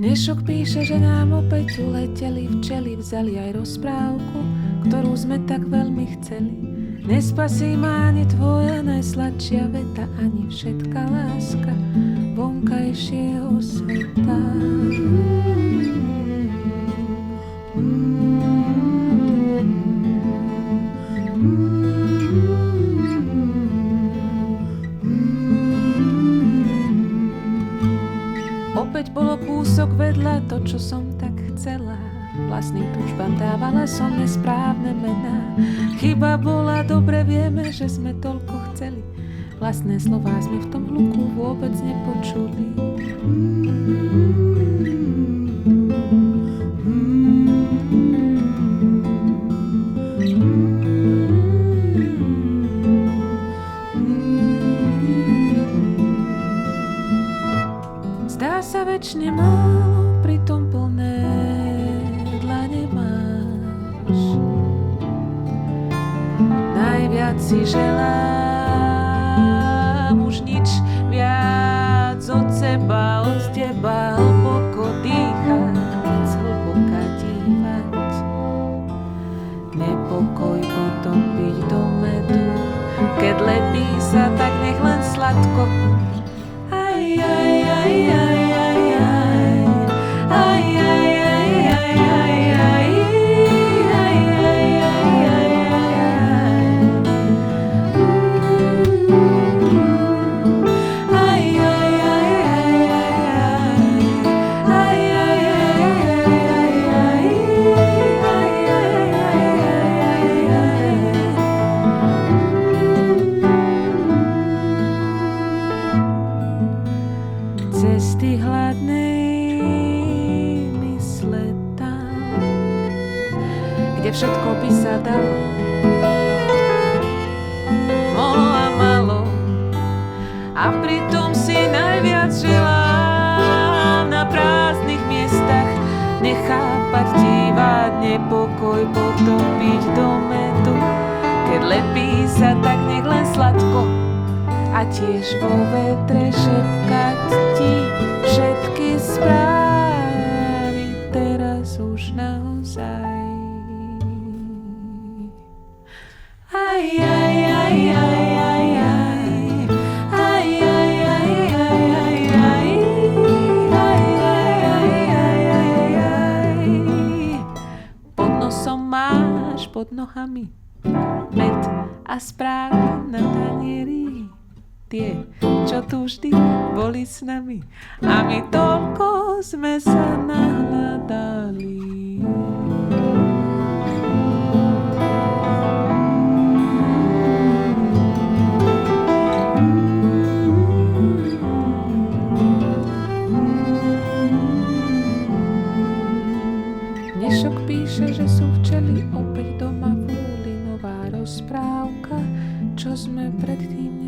Dnešok píše, že nám opäť uleteli včely, vzali aj rozprávku, ktorú sme tak veľmi chceli. Nespasí ma ani tvoja najsladšia veta, ani všetká láska vonkajšieho sveta. Opäť bolo kúsok vedľa to, čo som tak chcela. Vlastným túžbám dávala som nesprávne mená. Chyba bola, dobre vieme, že sme toľko chceli. Vlastné slová sme v tom hluku vôbec nepočuli. Zdá sa večne málo, pritom plné dlane máš. Najviac si želám, už nič viac od seba, od teba, hlboko dýchať, hlboka dívať. Nepokoj potopiť do medu, keď lepí sa, tak nech len sladko. Cesty hladnej mysle tam, kde všetko by sa dalo, molo a malo, a pritom si najviac želám na prázdnych miestach nechápať, dívať, nepokoj potopiť do medu. Keď lepí sa, tak nech len sladko, a tiež vo vetre šepkať ti všetky správy teraz už naozaj. Aj, aj, aj, aj, aj, aj. Aj, aj, aj, aj, aj, aj. Aj, aj, aj, aj, aj, aj. Pod nosom máš, pod nohami med a správy na tanieri. Tie, čo tu vždy boli s nami, a my toľko sme sa nahľadali. Dnešok píše, že sú včely opäť doma v úli, nová rozprávka, čo sme predtým